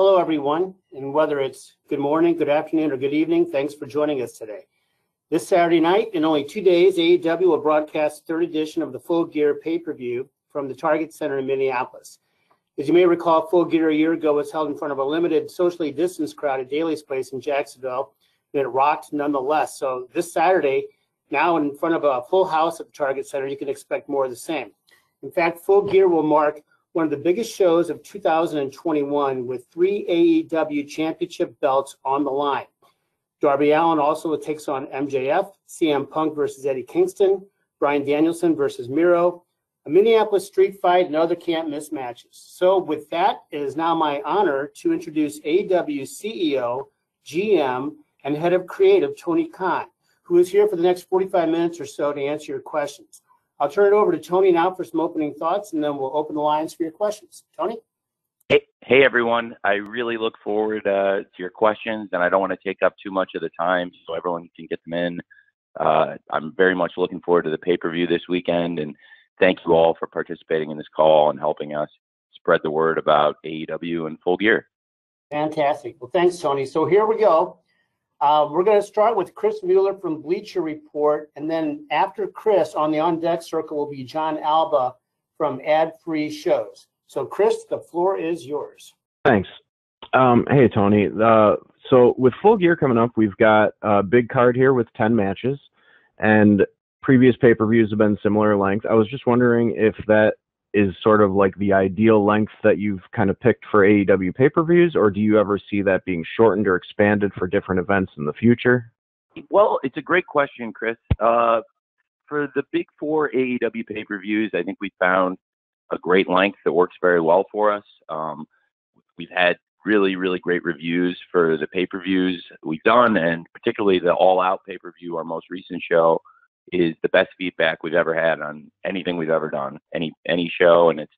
Hello, everyone, and whether it's good morning, good afternoon, or good evening, thanks for joining us today. This Saturday night, in only 2 days, AEW will broadcast the third edition of the Full Gear pay-per-view from the Target Center in Minneapolis. As you may recall, Full Gear a year ago was held in front of a limited, socially distanced crowd at Daly's Place in Jacksonville, and it rocked nonetheless. So this Saturday, now in front of a full house at the Target Center, you can expect more of the same. In fact, Full Gear will mark one of the biggest shows of 2021 with 3 AEW championship belts on the line. Darby Allin also takes on MJF, CM Punk versus Eddie Kingston, Bryan Danielson versus Miro, a Minneapolis street fight, and other can't-miss matches. So with that, it is now my honor to introduce AEW CEO, GM, and Head of Creative, Tony Khan, who is here for the next 45 minutes or so to answer your questions. I'll turn it over to Tony now for some opening thoughts, and then we'll open the lines for your questions. Tony? Hey, everyone. I really look forward to your questions, and I don't want to take up too much of the time so everyone can get them in. I'm very much looking forward to the pay-per-view this weekend, and thank you all for participating in this call and helping us spread the word about AEW and Full Gear. Fantastic. Well, thanks, Tony. So here we go. We're going to start with Chris Mueller from Bleacher Report, and then after Chris, on the on-deck circle will be John Alba from Ad Free Shows. So, Chris, the floor is yours. Thanks. Hey, Tony. So with Full Gear coming up, we've got a big card here with 10 matches, and previous pay-per-views have been similar length. I was just wondering if that is sort of like the ideal length that you've kind of picked for AEW pay-per-views, or do you ever see that being shortened or expanded for different events in the future? Well, it's a great question, Chris. For the big 4 AEW pay-per-views, I think we found a great length that works very well for us. We've had really, really great reviews for the pay-per-views we've done, and particularly the All Out pay-per-view, our most recent show, is the best feedback we've ever had on anything we've ever done, any show, and it's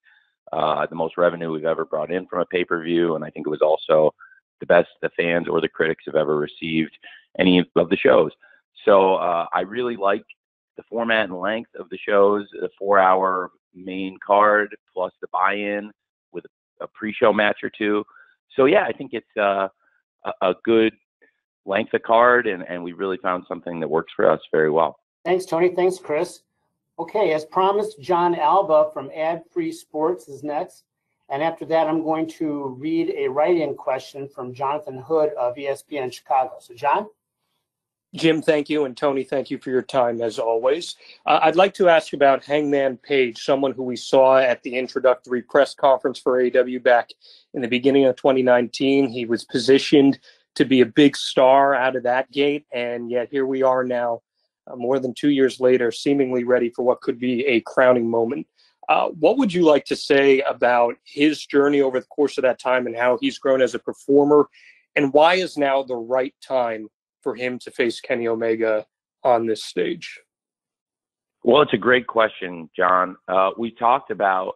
the most revenue we've ever brought in from a pay-per-view, and I think it was also the best the fans or the critics have ever received any of the shows. So I really like the format and length of the shows, the 4-hour main card plus the buy-in with a pre-show match or two. So yeah, I think it's a good length of card, and we really found something that works for us very well. Thanks, Tony. Thanks, Chris. Okay, as promised, John Alba from Ad Free Sports is next. And after that, I'm going to read a write-in question from Jonathan Hood of ESPN Chicago. So, John? Jim, thank you. And Tony, thank you for your time, as always. I'd like to ask about Hangman Page, someone who we saw at the introductory press conference for AEW back in the beginning of 2019. He was positioned to be a big star out of that gate, and yet here we are now, more than 2 years later, seemingly ready for what could be a crowning moment. What would you like to say about his journey over the course of that time and how he's grown as a performer, and why is now the right time for him to face Kenny Omega on this stage? Well, it's a great question, John. We talked about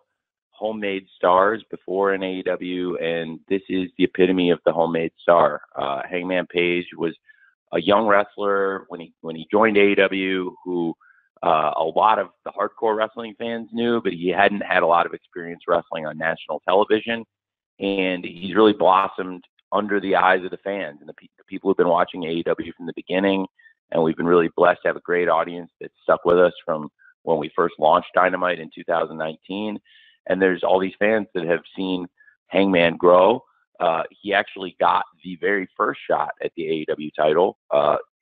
homemade stars before in AEW, and this is the epitome of the homemade star. Hangman Page was a young wrestler when he joined AEW, who a lot of the hardcore wrestling fans knew, but he hadn't had a lot of experience wrestling on national television, and he's really blossomed under the eyes of the fans and the people who've been watching AEW from the beginning. And we've been really blessed to have a great audience that stuck with us from when we first launched Dynamite in 2019. And there's all these fans that have seen Hangman grow. He actually got the very first shot at the AEW title.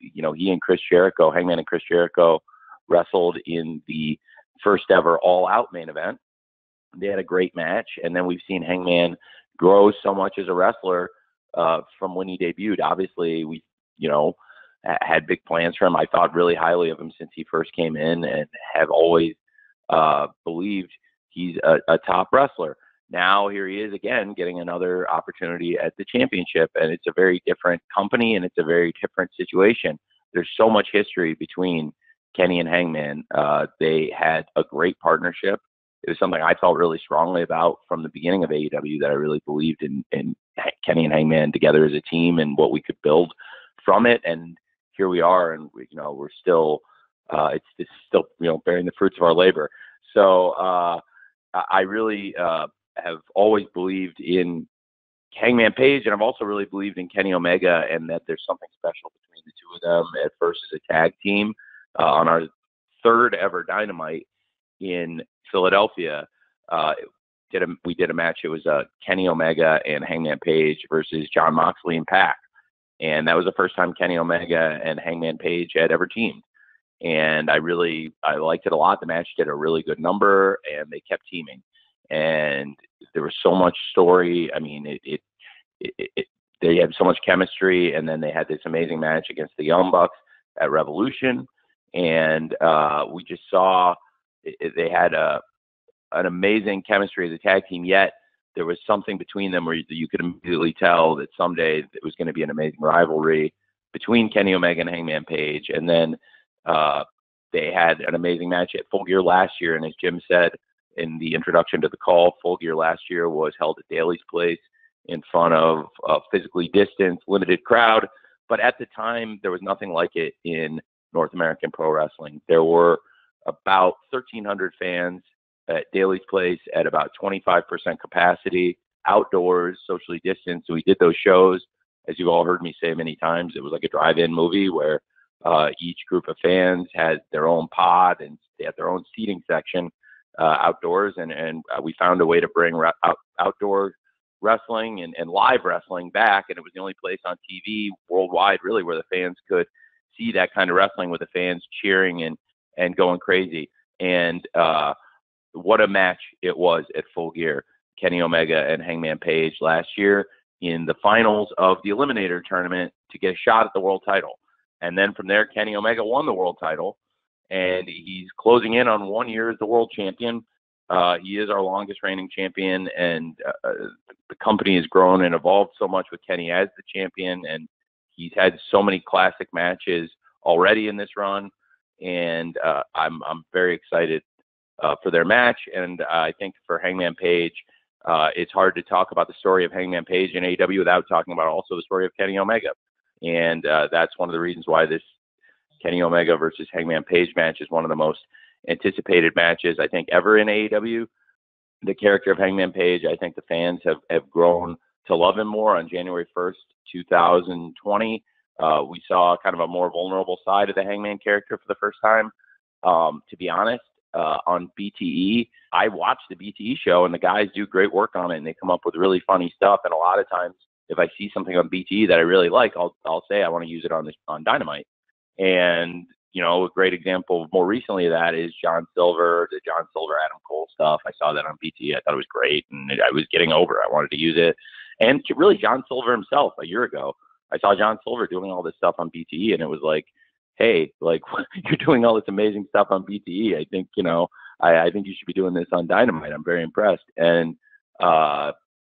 He and Chris Jericho, Hangman and Chris Jericho, wrestled in the first ever All Out main event. They had a great match. And then we've seen Hangman grow so much as a wrestler from when he debuted. Obviously, we, had big plans for him. I thought really highly of him since he first came in, and have always believed he's a top wrestler. Now here he is again, getting another opportunity at the championship, and it's a very different company and it's a very different situation. There's so much history between Kenny and Hangman. They had a great partnership. It was something I felt really strongly about from the beginning of AEW, that I really believed in Kenny and Hangman together as a team and what we could build from it. And here we are, and we're still, it's still, bearing the fruits of our labor. So I really have always believed in Hangman Page, and I've also really believed in Kenny Omega, and that there's something special between the two of them at first as a tag team. On our third ever Dynamite in Philadelphia, we did a match. It was Kenny Omega and Hangman Page versus Jon Moxley and Pac, and that was the first time Kenny Omega and Hangman Page had ever teamed. And I liked it a lot. The match did a really good number, and they kept teaming. And there was so much story. I mean, they had so much chemistry, and then they had this amazing match against the Young Bucks at Revolution, and we just saw they had an amazing chemistry as a tag team. Yet there was something between them where you could immediately tell that someday it was going to be an amazing rivalry between Kenny Omega and Hangman Page. And then they had an amazing match at Full Gear last year, and as Jim said in the introduction to the call, Full Gear last year was held at Daly's Place in front of a physically distanced, limited crowd. But at the time, there was nothing like it in North American pro wrestling. There were about 1,300 fans at Daly's Place at about 25% capacity, outdoors, socially distanced. So we did those shows, as you've all heard me say many times. It was like a drive-in movie where each group of fans had their own pod, and they had their own seating section outdoors, and we found a way to bring outdoor wrestling and live wrestling back, and it was the only place on TV worldwide really where the fans could see that kind of wrestling with the fans cheering and going crazy. And what a match it was at Full Gear. Kenny Omega and Hangman Page last year in the finals of the Eliminator tournament to get a shot at the world title. And then from there, Kenny Omega won the world title, and he's closing in on 1 year as the world champion. He is our longest reigning champion, and the company has grown and evolved so much with Kenny as the champion, and he's had so many classic matches already in this run, and I'm very excited for their match. And I think for Hangman Page, it's hard to talk about the story of Hangman Page in AEW without talking about also the story of Kenny Omega. And that's one of the reasons why this Kenny Omega versus Hangman Page match is one of the most anticipated matches, I think, ever in AEW. The character of Hangman Page, I think the fans have grown to love him more. On January 1st, 2020, we saw kind of a more vulnerable side of the Hangman character for the first time. To be honest, on BTE, I watched the BTE show, and the guys do great work on it, and they come up with really funny stuff. And a lot of times, if I see something on BTE that I really like, I'll say I want to use it on Dynamite. And you know, a great example more recently of that is the John Silver Adam Cole stuff. I saw that on BTE. I thought it was great, and I was getting over it. I wanted to use it. And really, John Silver himself, a year ago, I saw John Silver doing all this stuff on BTE, and it was like, hey, like, you're doing all this amazing stuff on BTE. I think, you know, I think you should be doing this on Dynamite. I'm very impressed. And,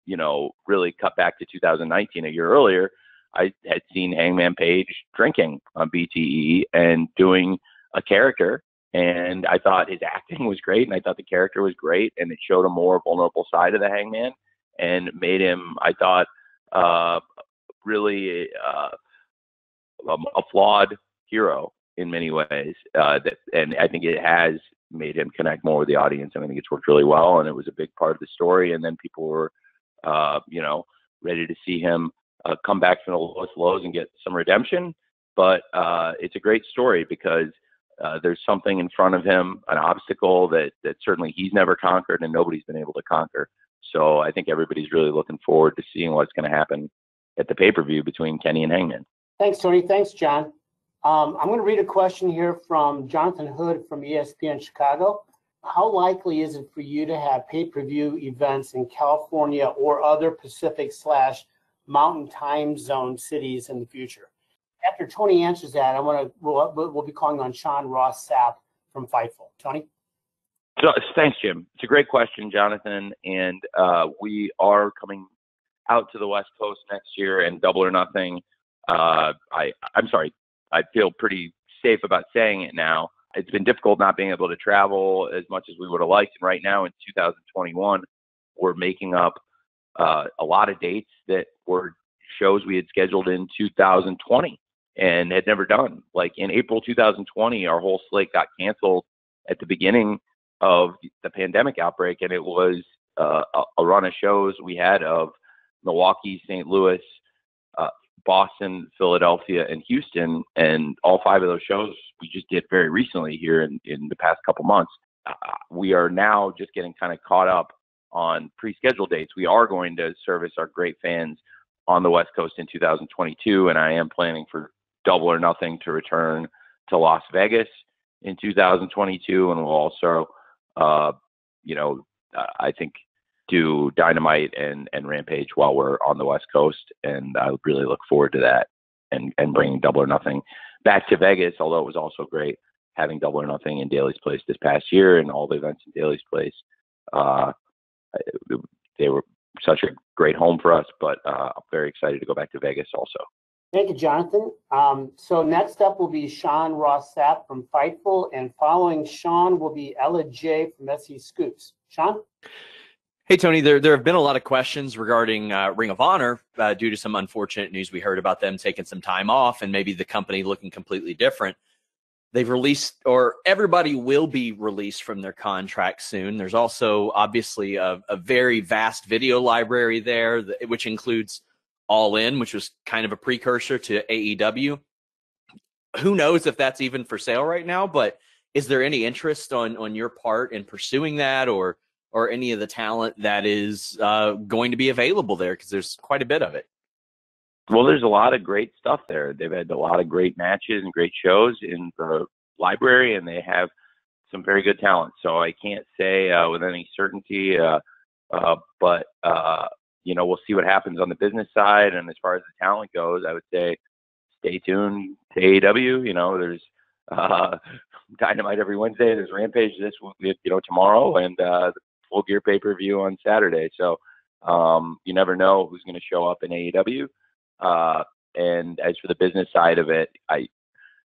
you know, really cut back to 2019, a year earlier, I had seen Hangman Page drinking on BTE and doing a character, and I thought his acting was great, and I thought the character was great, and it showed a more vulnerable side of the Hangman and made him, I thought, really a flawed hero in many ways. And I think it has made him connect more with the audience, and I think it's worked really well, and it was a big part of the story. And then people were, you know, ready to see him come back from the lowest lows and get some redemption. But it's a great story because there's something in front of him, an obstacle that certainly he's never conquered and nobody's been able to conquer. So I think everybody's really looking forward to seeing what's going to happen at the pay-per-view between Kenny and Hangman. Thanks, Tony. Thanks, John. I'm going to read a question here from Jonathan Hood from ESPN Chicago. How likely is it for you to have pay-per-view events in California or other Pacific/Mountain time zone cities in the future? After Tony answers that, we'll be calling on Sean Ross Sapp from Fightful. Tony? So, thanks, Jim. It's a great question, Jonathan. And we are coming out to the West Coast next year, and Double or Nothing. I'm sorry. I feel pretty safe about saying it now. It's been difficult not being able to travel as much as we would have liked. And right now in 2021, we're making up a lot of dates that were shows we had scheduled in 2020 and had never done. Like in April 2020, our whole slate got canceled at the beginning of the pandemic outbreak. And it was a run of shows we had of Milwaukee, St. Louis, Boston, Philadelphia, and Houston, and all 5 of those shows we just did very recently here in the past couple months. We are now just getting kind of caught up on pre-scheduled dates. We are going to service our great fans on the West Coast in 2022, and I am planning for Double or Nothing to return to Las Vegas in 2022, and we'll also, I think, do Dynamite and Rampage while we're on the West Coast, and I would really look forward to that and bringing Double or Nothing back to Vegas, although it was also great having Double or Nothing in Daly's Place this past year and all the events in Daly's Place. They were such a great home for us, but I'm very excited to go back to Vegas also. Thank you, Jonathan. So next up will be Sean Ross Sapp from Fightful, and following Sean will be Ella J from SE Scoops. Sean? Hey, Tony, there have been a lot of questions regarding Ring of Honor due to some unfortunate news we heard about them taking some time off and maybe the company looking completely different. They've released, or everybody will be released from their contract soon. There's also obviously a very vast video library there, which includes All In, which was kind of a precursor to AEW. Who knows if that's even for sale right now, but is there any interest on your part in pursuing that or any of the talent that is going to be available there? Because there's quite a bit of it. Well, there's a lot of great stuff there. They've had a lot of great matches and great shows in the library, and they have some very good talent. So I can't say with any certainty, but we'll see what happens on the business side. And as far as the talent goes, I would say stay tuned to AEW. There's Dynamite every Wednesday. There's Rampage tomorrow, and the Full Gear pay-per-view on Saturday. So you never know who's going to show up in AEW. And as for the business side of it,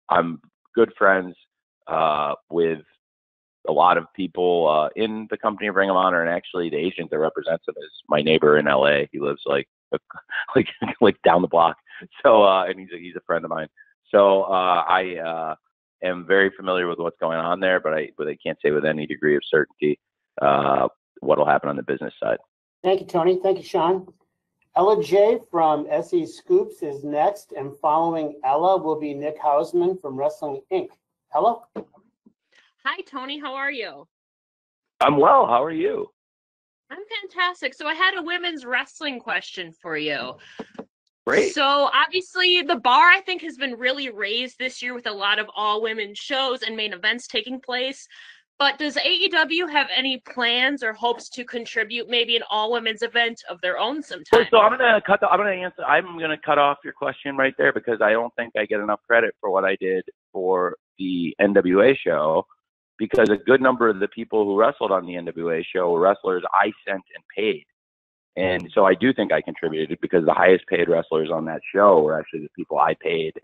I'm good friends with a lot of people in the company of Ring of Honor, and actually the agent that represents him is my neighbor in LA. He lives like down the block. So and he's a friend of mine. So I am very familiar with what's going on there, but I can't say with any degree of certainty what will happen on the business side. Thank you, Tony. Thank you, Sean. Ella J from SE Scoops is next, and following Ella will be Nick Hausman from Wrestling Inc. Ella? Hi, Tony. How are you? I'm well. How are you? I'm fantastic. So I had a women's wrestling question for you. Great. So obviously the bar, I think, has been really raised this year with a lot of all-women shows and main events taking place. But does AEW have any plans or hopes to contribute maybe an all-women's event of their own sometime? So I'm gonna cut off your question right there, because I don't think I get enough credit for what I did for the NWA show, because a good number of the people who wrestled on the NWA show were wrestlers I sent and paid. And so I do think I contributed, because the highest paid wrestlers on that show were actually the people I paid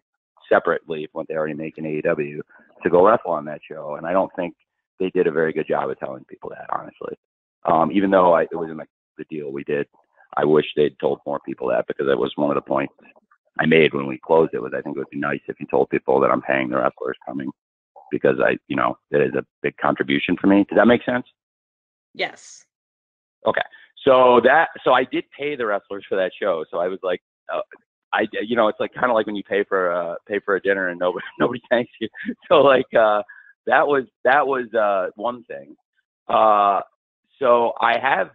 separately from what they already make in AEW to go wrestle on that show. And I don't think they did a very good job of telling people that, honestly. Even though it wasn't like the deal we did, I wish they'd told more people that, because that was one of the points I made when we closed it. Was I think it would be nice if you told people that I'm paying the wrestlers coming, because it is a big contribution for me. Does that make sense? Yes. Okay. So I did pay the wrestlers for that show. So I was like, it's like kind of like when you pay for a dinner and nobody thanks you. So like that was one thing. So I have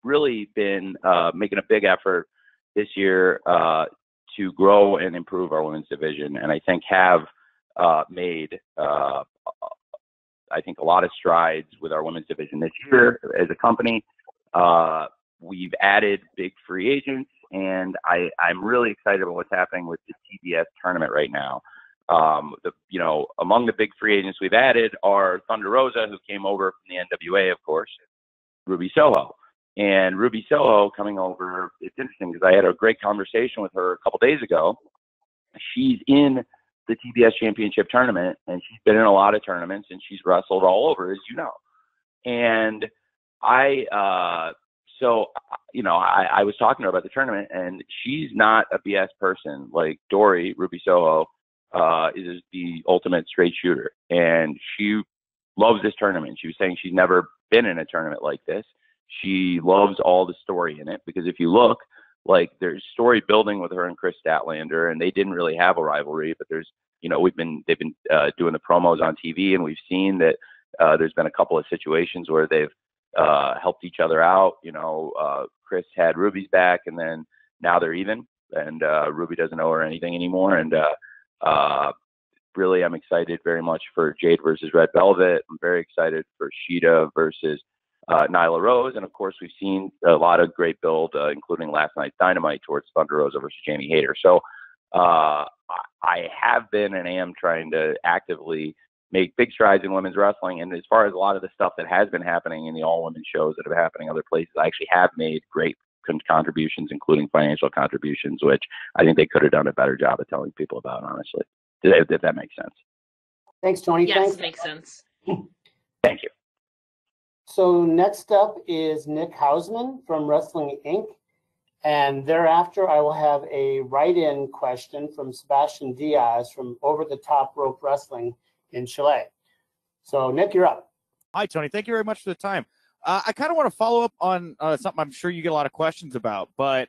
really been making a big effort this year to grow and improve our women's division, and I think have made I think a lot of strides with our women's division this year as a company. We've added big free agents, and I'm really excited about what's happening with the TBS tournament right now. Among the big free agents we've added are Thunder Rosa, who came over from the NWA, of course, Ruby Soho. And Ruby Soho coming over, it's interesting because I had a great conversation with her a couple days ago. She's in the TBS Championship tournament, and she's been in a lot of tournaments, and she's wrestled all over, as you know. And I was talking to her about the tournament, and she's not a BS person. Like Dory, Ruby Soho, is the ultimate straight shooter, and she loves this tournament. She was saying she's never been in a tournament like this. She loves all the story in it, because if you look, like there's story building with her and Chris Statlander, and they didn't really have a rivalry, but there's, you know, they've been doing the promos on TV, and we've seen that there's been a couple of situations where they've helped each other out. You know, Chris had Ruby's back, and then now they're even, and Ruby doesn't owe her anything anymore. And really, I'm excited very much for Jade versus Red Velvet. I'm very excited for Sheeta versus Nyla Rose. And of course, we've seen a lot of great build, including last night's Dynamite towards Thunder Rosa versus Jamie Hayter. So I have been and am trying to actively make big strides in women's wrestling. And as far as a lot of the stuff that has been happening in the all-women shows that have happening other places, I actually have made great contributions, including financial contributions, which I think they could have done a better job of telling people about, honestly, if that makes sense. Thanks, Tony. Yes, Thanks. makes sense. Thank you. So next up is Nick Hausman from Wrestling Inc. And thereafter, I will have a write-in question from Sebastian Diaz from Over the Top Rope Wrestling in Chile. So, Nick, you're up. Hi, Tony. Thank you very much for the time. I kind of want to follow up on something I'm sure you get a lot of questions about. But,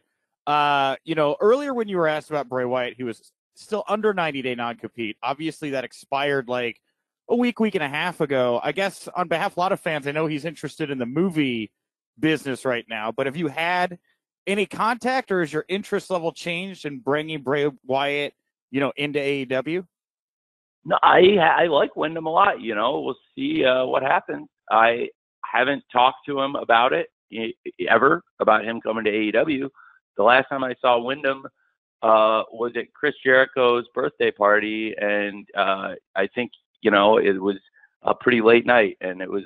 you know, earlier when you were asked about Bray Wyatt, he was still under 90-day non-compete. Obviously, that expired like a week and a half ago. I guess on behalf of a lot of fans, I know he's interested in the movie business right now. But have you had any contact, or is your interest level changed in bringing Bray Wyatt, you know, into AEW? No, I like Wyndham a lot. You know, we'll see what happens. I haven't talked to him about it ever, about him coming to AEW. The last time I saw Wyndham was at Chris Jericho's birthday party, and I think, you know, it was a pretty late night, and it was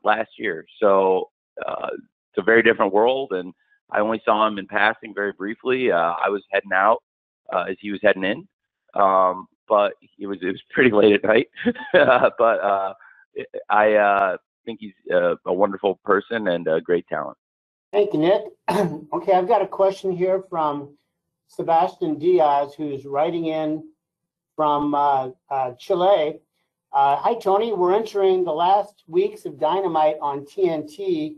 last year. So it's a very different world, and I only saw him in passing very briefly. I was heading out as he was heading in, but it was pretty late at night. But I think he's a wonderful person and a great talent. Thank you, Nick. Okay, I've got a question here from Sebastian Diaz, who's writing in from Chile. Hi, Tony. We're entering the last weeks of Dynamite on TNT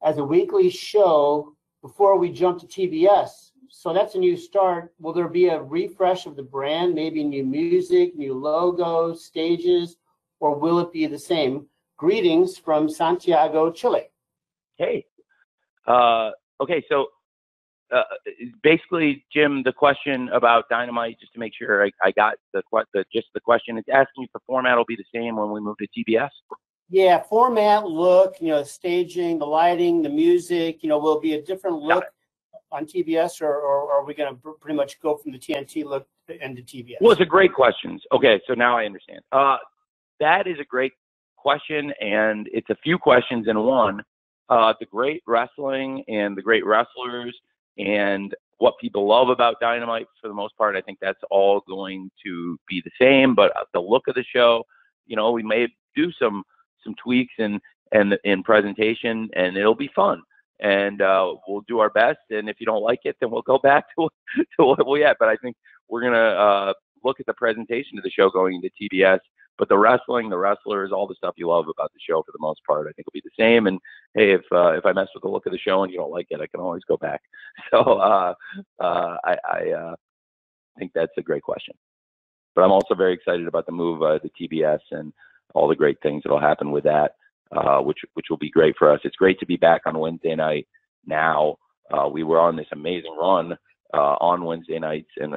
as a weekly show before we jump to TBS. So that's a new start. Will there be a refresh of the brand, maybe new music, new logos, stages, or will it be the same? Greetings from Santiago, Chile. Hey. Okay, so basically, Jim, the question about Dynamite, just to make sure I got the question, it's asking if the format will be the same when we move to TBS. Yeah, format, look, you know, staging, the lighting, the music, you know, will be a different look on TBS, or are we going to pretty much go from the TNT look into TBS? Well, it's a great question. Okay, so now I understand. That is a great question, and it's a few questions in one. The great wrestling and the great wrestlers and what people love about Dynamite, for the most part, I think that's all going to be the same. But the look of the show, you know, we may do some tweaks and in presentation, and it'll be fun. And we'll do our best. And if you don't like it, then we'll go back to what we had. But I think we're gonna look at the presentation of the show going into TBS. But the wrestling, the wrestlers, all the stuff you love about the show, for the most part, I think will be the same. And hey, if I mess with the look of the show and you don't like it, I can always go back. So I think that's a great question. But I'm also very excited about the move to TBS and all the great things that will happen with that, which will be great for us. It's great to be back on Wednesday night now. We were on this amazing run on Wednesday nights, and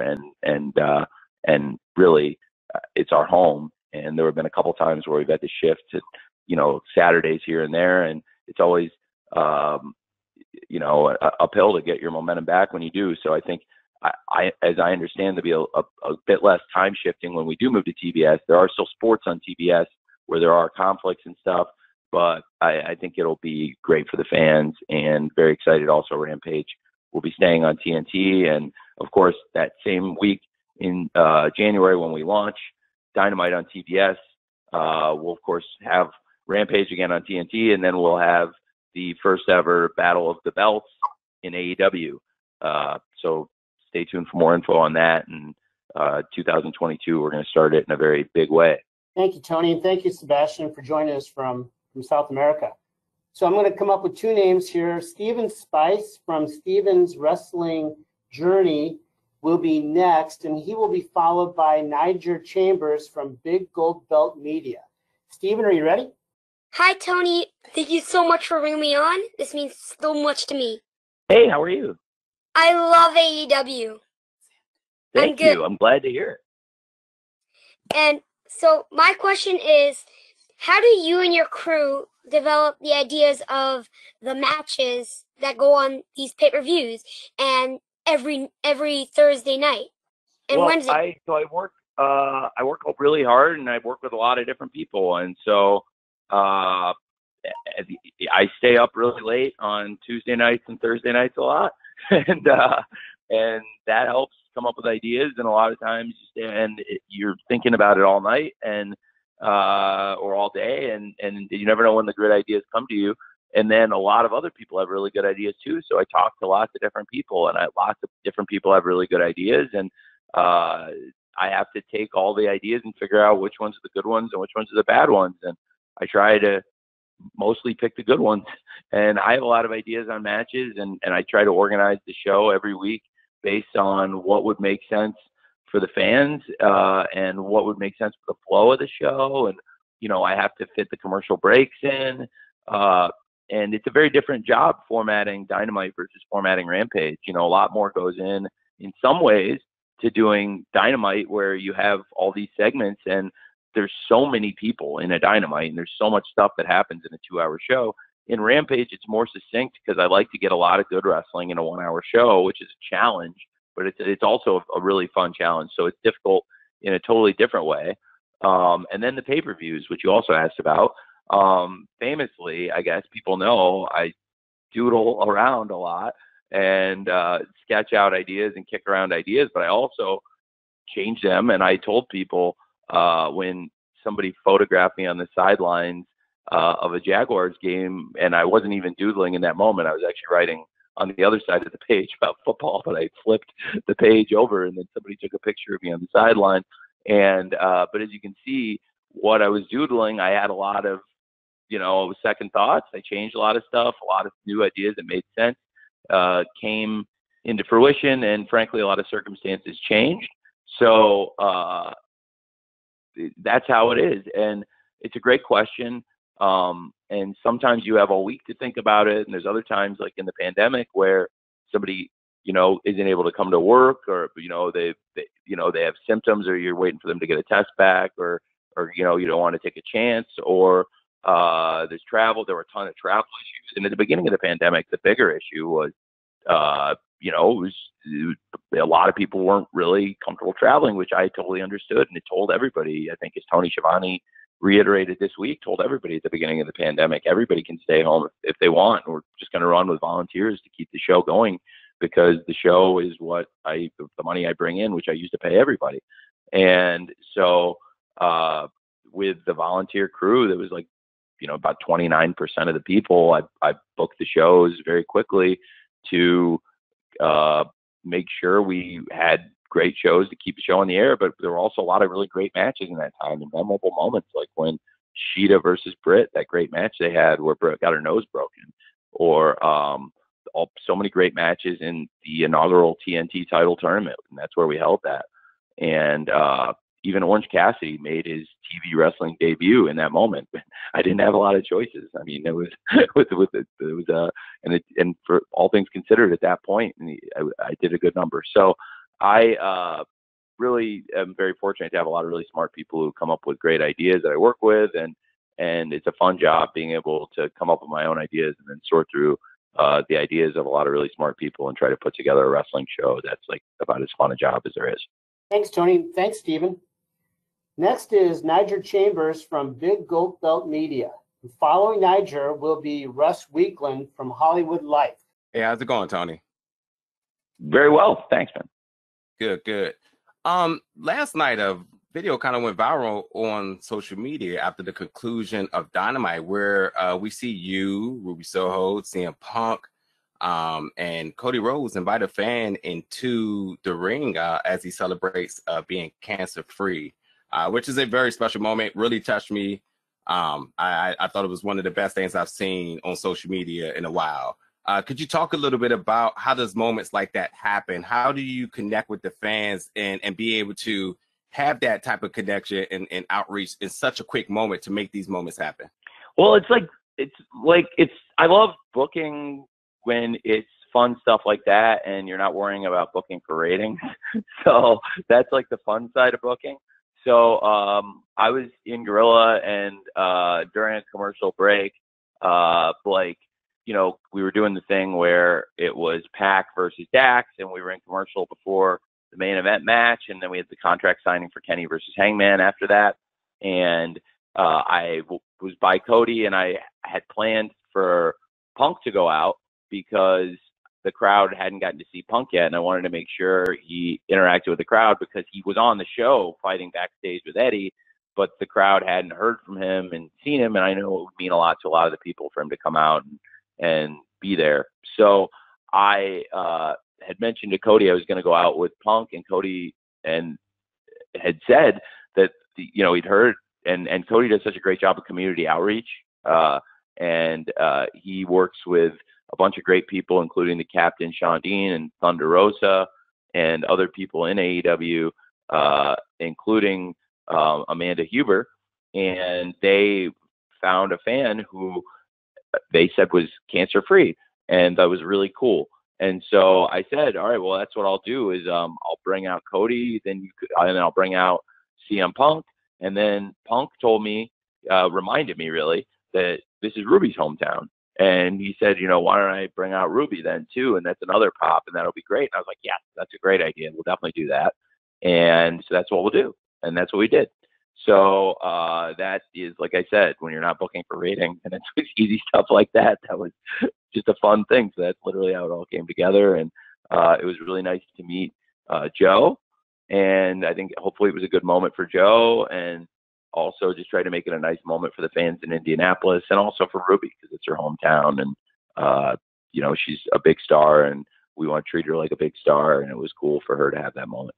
really it's our home. And there have been a couple times where we've had to shift to, you know, Saturdays here and there. And it's always, you know, uphill to get your momentum back when you do. So I think, as I understand, there'll be a bit less time shifting when we do move to TBS. There are still sports on TBS where there are conflicts and stuff, but I think it'll be great for the fans, and very excited also. Rampage will be staying on TNT. And of course, that same week in January when we launch Dynamite on TBS, we'll of course have Rampage again on TNT, and then we'll have the first ever Battle of the Belts in AEW. So stay tuned for more info on that. And 2022, we're going to start it in a very big way. Thank you, Tony, and thank you, Sebastian, for joining us from South America. So I'm going to come up with two names here. Steven Spice from Steven's Wrestling Journey will be next, and he will be followed by Niger Chambers from Big Gold Belt Media. Steven, are you ready? Hi, Tony. Thank you so much for bringing me on. This means so much to me. Hey, how are you? I love AEW. Thank you. I'm glad to hear it. And so my question is, how do you and your crew develop the ideas of the matches that go on these pay-per-views and every Thursday night and Wednesday? I work really hard, and I work with a lot of different people, and so I stay up really late on Tuesday nights and Thursday nights a lot, and that helps come up with ideas. And a lot of times you're thinking about it all night and or all day, and you never know when the great ideas come to you. And then a lot of other people have really good ideas too. So I talk to lots of different people, and lots of different people have really good ideas, and I have to take all the ideas and figure out which ones are the good ones and which ones are the bad ones. And I try to mostly pick the good ones. And I have a lot of ideas on matches, and I try to organize the show every week based on what would make sense for the fans and what would make sense for the flow of the show. And, I have to fit the commercial breaks in. And it's a very different job formatting Dynamite versus formatting Rampage. A lot more goes in some ways to doing Dynamite, where you have all these segments and there's so many people in a Dynamite, and there's so much stuff that happens in a 2-hour show. In Rampage, it's more succinct because I like to get a lot of good wrestling in a 1-hour show, which is a challenge, but it's also a really fun challenge. So it's difficult in a totally different way. And then the pay-per-views, which you also asked about. Famously, I guess people know I doodle around a lot and sketch out ideas and kick around ideas, but I also change them. And I told people when somebody photographed me on the sidelines of a Jaguars game, and I wasn't even doodling in that moment, I was actually writing on the other side of the page about football, but I flipped the page over, and then somebody took a picture of me on the sideline. And but as you can see, what I was doodling, I had a lot of second thoughts. I changed a lot of stuff, a lot of new ideas that made sense came into fruition, and frankly, a lot of circumstances changed. So that's how it is, and it's a great question. And sometimes you have all week to think about it, and there's other times, like in the pandemic, where somebody isn't able to come to work, or they have symptoms, or you're waiting for them to get a test back, or you don't want to take a chance, or there's travel. There were a ton of travel issues, and at the beginning of the pandemic, the bigger issue was a lot of people weren't really comfortable traveling, which I totally understood, and it told everybody. I think as Tony Schiavone reiterated this week, told everybody at the beginning of the pandemic, everybody can stay home if they want. We're just going to run with volunteers to keep the show going, because the show is what the money I bring in, which I use to pay everybody. And so with the volunteer crew, that was like, about 29% of the people, I booked the shows very quickly to make sure we had great shows to keep the show on the air. But there were also a lot of really great matches in that time, and memorable moments, like when Sheeta versus Britt, that great match they had where Britt got her nose broken, or so many great matches in the inaugural TNT title tournament, and that's where we held that. And even Orange Cassidy made his TV wrestling debut in that moment. I didn't have a lot of choices. I mean, it was and for all things considered at that point, I did a good number. So I really am very fortunate to have a lot of really smart people who come up with great ideas that I work with, and it's a fun job being able to come up with my own ideas and then sort through the ideas of a lot of really smart people and try to put together a wrestling show that's like about as fun a job as there is. Thanks, Tony. Thanks, Stephen. Next is Niger Chambers from Big Gold Belt Media. Following Niger will be Russ Weekland from Hollywood Life. Hey, how's it going, Tony? Very well. Thanks, man. Good. Last night, a video kind of went viral on social media after the conclusion of Dynamite, where we see you, Ruby Soho, CM Punk, and Cody Rhodes invite a fan into the ring as he celebrates being cancer-free, which is a very special moment. Really touched me. I thought it was one of the best things I've seen on social media in a while. Could you talk a little bit about how does moments like that happen? How do you connect with the fans and be able to have that type of connection and outreach in such a quick moment to make these moments happen? Well, I love booking when it's fun stuff like that and you're not worrying about booking for ratings. So that's like the fun side of booking. So I was in Gorilla and during a commercial break, we were doing the thing where it was Pac versus Dax, and we were in commercial before the main event match, and then we had the contract signing for Kenny versus Hangman after that. And I was by Cody, and I had planned for Punk to go out because the crowd hadn't gotten to see Punk yet, and I wanted to make sure he interacted with the crowd because he was on the show fighting backstage with Eddie, but the crowd hadn't heard from him and seen him, and I know it would mean a lot to a lot of the people for him to come out and be there. So I had mentioned to Cody I was going to go out with Punk, and Cody had said that he'd heard, and Cody does such a great job of community outreach, and he works with a bunch of great people, including the captain Sean Dean and Thunder Rosa and other people in AEW, including Amanda Huber, and they found a fan who they said was cancer free, and that was really cool. And so I said, all right, well, that's what I'll do is I'll bring out Cody, and then I'll bring out CM Punk, and then Punk told me, reminded me really, that this is Ruby's hometown. And he said, why don't I bring out Ruby then too? And that's another pop, and that'll be great. And I was like, yeah, that's a great idea. We'll definitely do that. And so that's what we'll do. And that's what we did. So that is, like I said, when you're not booking for ratings and it's easy stuff like that, that was just a fun thing. So that's literally how it all came together. And it was really nice to meet Joe. And I think hopefully it was a good moment for Joe, and also just try to make it a nice moment for the fans in Indianapolis, and also for Ruby because it's her hometown, and she's a big star, and we want to treat her like a big star, and it was cool for her to have that moment.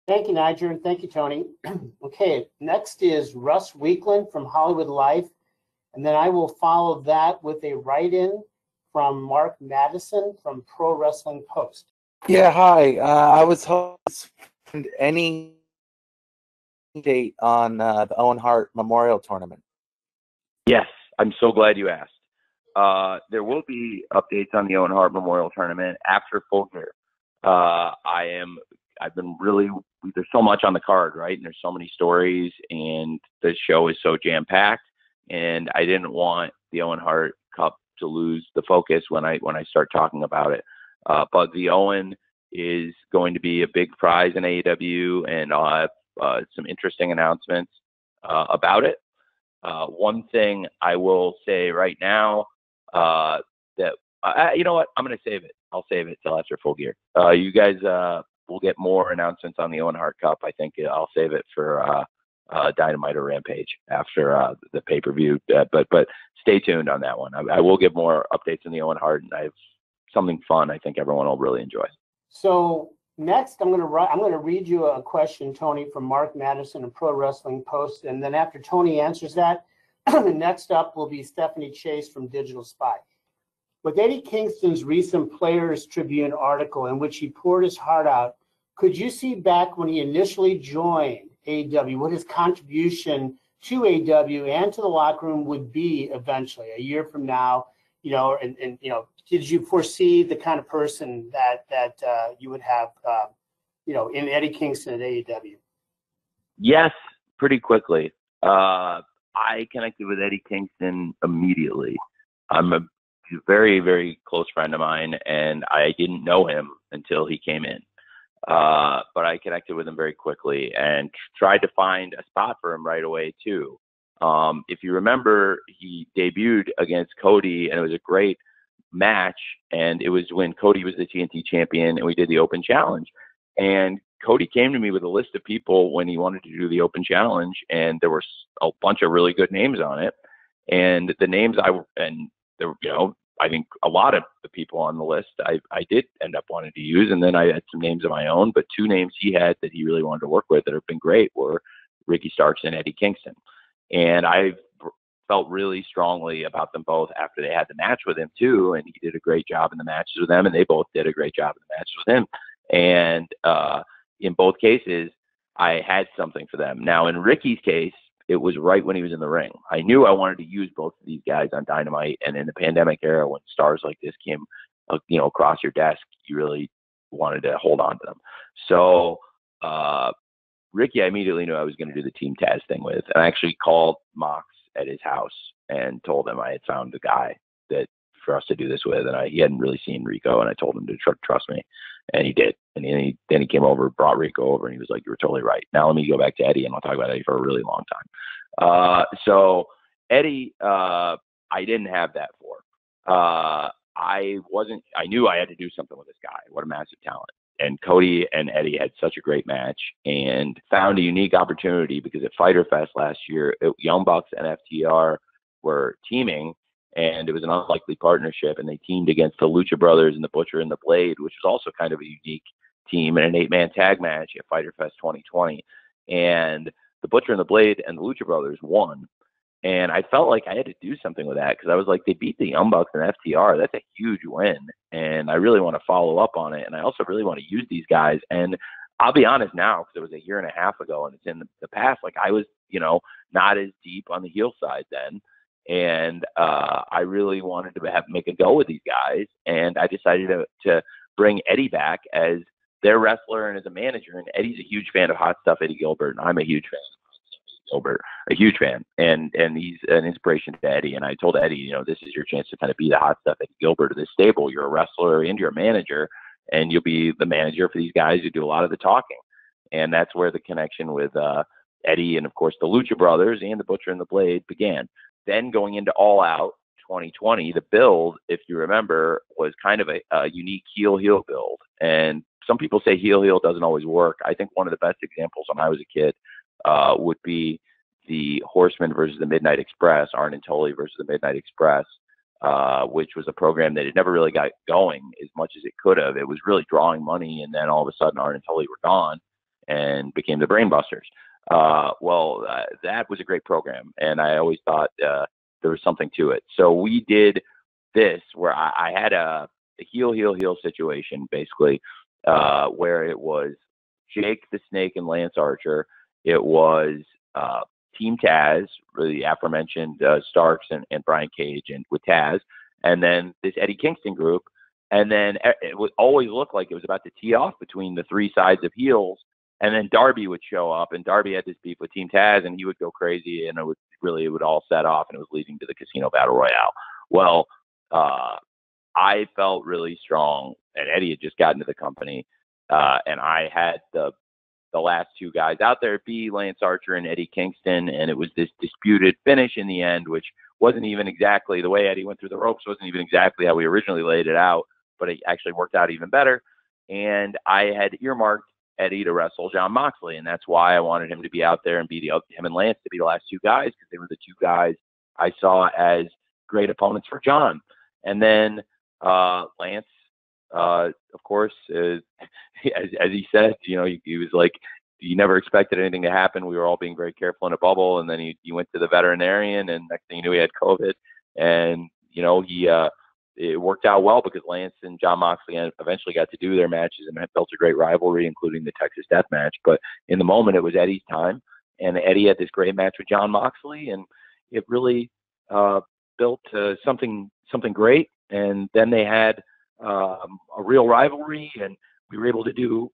Thank you, Niger, and thank you, Tony. Okay, next is Russ Weekland from Hollywood Life, and then I will follow that with a write-in from Mark Madison from Pro Wrestling Post. Yeah, hi. I was hoping any date on the Owen Hart Memorial Tournament. Yes, I'm so glad you asked. There will be updates on the Owen Hart Memorial Tournament after Full Gear. I've been really, there's so much on the card, right? And there's so many stories, and the show is so jam-packed, and I didn't want the Owen Hart Cup to lose the focus when I start talking about it. But the Owen is going to be a big prize in AEW, and I'll have some interesting announcements about it. One thing I will say right now that you know what, I'm going to save it. I'll save it till after Full Gear. You guys will get more announcements on the Owen Hart Cup. I think I'll save it for Dynamite or Rampage after the pay-per-view. But stay tuned on that one. I will give more updates on the Owen Hart, and I have something fun I think everyone will really enjoy. So next, I'm going to read you a question, Tony, from Mark Madison of Pro Wrestling Post, and then after Tony answers that, next up will be Stephanie Chase from Digital Spy. With Eddie Kingston's recent Players Tribune article in which he poured his heart out, could you see back when he initially joined AEW what his contribution to AEW and to the locker room would be eventually, a year from now? Did you foresee the kind of person that you would have, in Eddie Kingston at AEW? Yes, pretty quickly. I connected with Eddie Kingston immediately. He's a very, very close friend of mine, and I didn't know him until he came in. But I connected with him very quickly and tried to find a spot for him right away, too. If you remember, he debuted against Cody, and it was a great match, and it was when Cody was the TNT champion, and we did the open challenge. And Cody came to me with a list of people when he wanted to do the open challenge, and there were a bunch of really good names on it. And the names I think a lot of the people on the list I did end up wanting to use, and then I had some names of my own, but two names he had that he really wanted to work with that have been great were Ricky Starks and Eddie Kingston. And I've felt really strongly about them both after they had the match with him too, and he did a great job in the matches with them, and they both did a great job in the matches with him. And in both cases, I had something for them. Now, in Ricky's case, it was right when he was in the ring. I knew I wanted to use both of these guys on Dynamite, and in the pandemic era, when stars like this came, across your desk, you really wanted to hold on to them. So Ricky, I immediately knew I was going to do the Team Taz thing with, and I actually called Mox at his house and told him I had found a guy that for us to do this with, and he hadn't really seen Rico, and I told him to trust me, and he did. And then he came over, brought Rico over, and he was like, "You were totally right." Now let me go back to Eddie, and I'll talk about Eddie for a really long time. So Eddie, I didn't have that for. I knew I had to do something with this guy. What a massive talent. And Cody and Eddie had such a great match, and found a unique opportunity because at Fyter Fest last year, Young Bucks and FTR were teaming, and it was an unlikely partnership, and they teamed against the Lucha Brothers and the Butcher and the Blade, which was also kind of a unique team in an 8-man tag match at Fyter Fest 2020. And the Butcher and the Blade and the Lucha Brothers won. And I felt like I had to do something with that, because I was like, they beat the Young Bucks and FTR. That's a huge win. And I really want to follow up on it. And I also really want to use these guys. And I'll be honest now, because it was a year and a half ago and it's in the past, like I was, not as deep on the heel side then. And I really wanted to make a go with these guys. And I decided to bring Eddie back as their wrestler and as a manager. And Eddie's a huge fan of Hot Stuff Eddie Gilbert, and I'm a huge fan of Hot Stuff Eddie Gilbert, a huge fan. And he's an inspiration to Eddie. And I told Eddie, this is your chance to kind of be the Hot Stuff Eddie Gilbert of this stable. You're a wrestler and you're a manager, and you'll be the manager for these guys who do a lot of the talking. And that's where the connection with Eddie and, of course, the Lucha Brothers and the Butcher and the Blade began. Then going into All Out 2020, the build, if you remember, was kind of a unique heel-heel build. And some people say heel-heel doesn't always work. I think one of the best examples when I was a kid would be the Horsemen versus the Midnight Express, Arn and Tully versus the Midnight Express, which was a program that had never really got going as much as it could have. It was really drawing money, and then all of a sudden Arn and Tully were gone and became the Brainbusters. That was a great program, and I always thought there was something to it. So we did this where I had a heel situation, basically, where it was Jake the Snake and Lance Archer. It was Team Taz, the aforementioned Starks and Brian Cage, and with Taz, and then this Eddie Kingston group. And then it would always look like it was about to tee off between the three sides of heels. And then Darby would show up, and Darby had this beef with Team Taz, and he would go crazy, and it would all set off, and it was leading to the Casino Battle Royale. Well, I felt really strong, and Eddie had just gotten to the company, and I had the last two guys out there be Lance Archer and Eddie Kingston, and it was this disputed finish in the end, which wasn't even exactly the way Eddie went through the ropes, wasn't even exactly how we originally laid it out, but it actually worked out even better. And I had earmarked Eddie to wrestle Jon Moxley, and that's why I wanted him to be out there and be him and Lance to be the last two guys, because they were the two guys I saw as great opponents for Jon. And then Lance, of course, as he said, he was like, he never expected anything to happen. We were all being very careful in a bubble, and then he went to the veterinarian, and next thing you knew, he had COVID, and it worked out well because Lance and Jon Moxley eventually got to do their matches and built a great rivalry, including the Texas Death Match. But in the moment, it was Eddie's time, and Eddie had this great match with Jon Moxley, and it really built something great. And then they had a real rivalry, and we were able to do,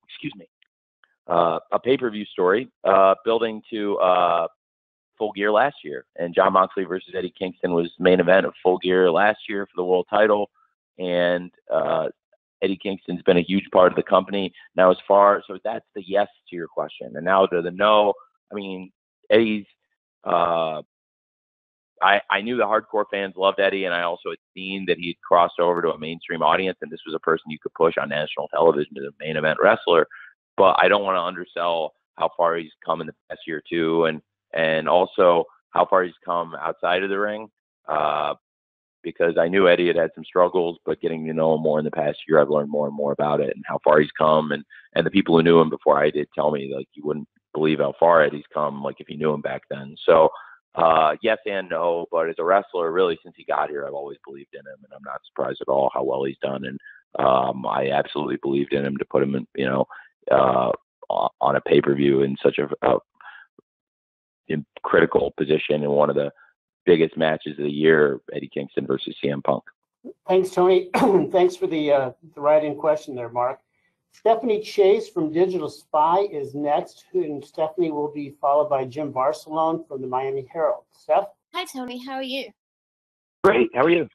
a pay-per-view story building to Full Gear last year, and Jon Moxley versus Eddie Kingston was main event of Full Gear last year for the world title. And Eddie Kingston's been a huge part of the company now. So that's the yes to your question. And now to the no. I mean, Eddie's. I knew the hardcore fans loved Eddie, and I also had seen that he'd crossed over to a mainstream audience, and this was a person you could push on national television to the main event wrestler. But I don't want to undersell how far he's come in the past year or two, and also how far he's come outside of the ring, because I knew Eddie had some struggles, but getting to know him more in the past year, I've learned more and more about it and how far he's come. And the people who knew him before I did tell me, like, you wouldn't believe how far Eddie's come, like, if you knew him back then. So Yes and no, but as a wrestler, really, since he got here, I've always believed in him, and I'm not surprised at all how well he's done. And I absolutely believed in him to put him in, on a pay-per-view in such a critical position in one of the biggest matches of the year, Eddie Kingston versus CM Punk. Thanks, Tony. Thanks for the write-in question there, Mark. Stephanie Chase from Digital Spy is next, and Stephanie will be followed by Jim Barcelone from the Miami Herald. Steph? Hi, Tony. How are you? Great. How are you?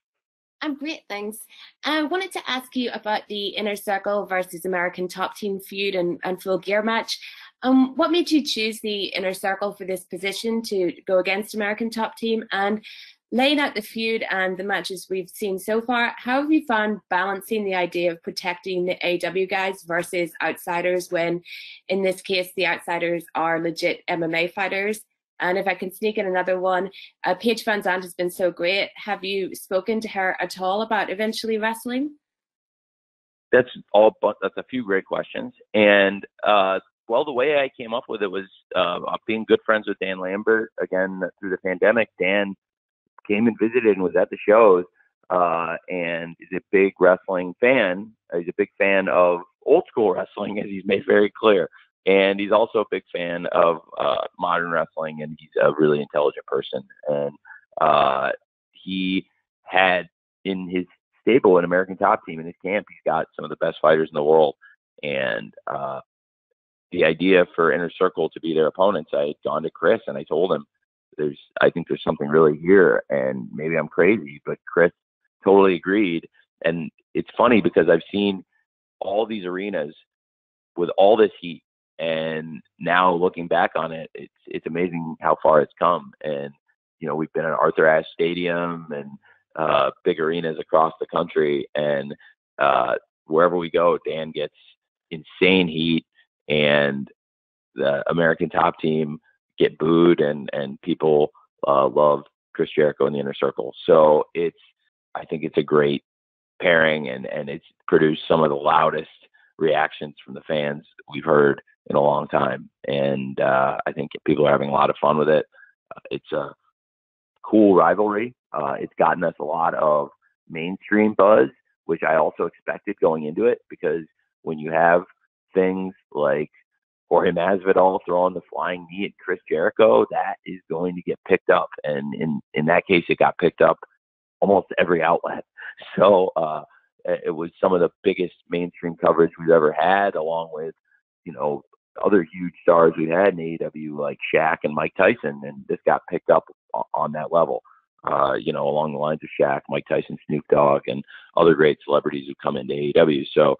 I'm great, thanks. I wanted to ask you about the Inner Circle versus American Top Team feud and Full Gear match. What made you choose the Inner Circle for this position to go against American Top Team? And laying out the feud and the matches we've seen so far, how have you found balancing the idea of protecting the AEW guys versus outsiders when, in this case, the outsiders are legit MMA fighters? And if I can sneak in another one, Paige Van Zandt has been so great. Have you spoken to her at all about eventually wrestling? That's a few great questions. And, well, the way I came up with it was being good friends with Dan Lambert. Again, through the pandemic, Dan came and visited and was at the shows, and is a big wrestling fan. He's a big fan of old school wrestling, as he's made very clear. And he's also a big fan of modern wrestling, and he's a really intelligent person. And he had in his stable an American Top Team in his camp. He's got some of the best fighters in the world. And the idea for Inner Circle to be their opponents, I had gone to Chris and I told him, I think there's something really here, and maybe I'm crazy, but Chris totally agreed. And it's funny because I've seen all these arenas with all this heat, and now looking back on it, it's amazing how far it's come. And we've been at Arthur Ashe Stadium and big arenas across the country, and wherever we go, Dan gets insane heat, and the American Top Team get booed, and people love Chris Jericho in the Inner Circle. So I think it's a great pairing, and it's produced some of the loudest reactions from the fans we've heard in a long time. And I think people are having a lot of fun with it. It's a cool rivalry. It's gotten us a lot of mainstream buzz, which I also expected going into it, because when you have things like Jorge Masvidal throwing the flying knee at Chris Jericho, that is going to get picked up. And in that case, it got picked up almost every outlet. So it was some of the biggest mainstream coverage we've ever had, along with, other huge stars we had in AEW like Shaq and Mike Tyson. And this got picked up on that level, along the lines of Shaq, Mike Tyson, Snoop Dogg, and other great celebrities who come into AEW. So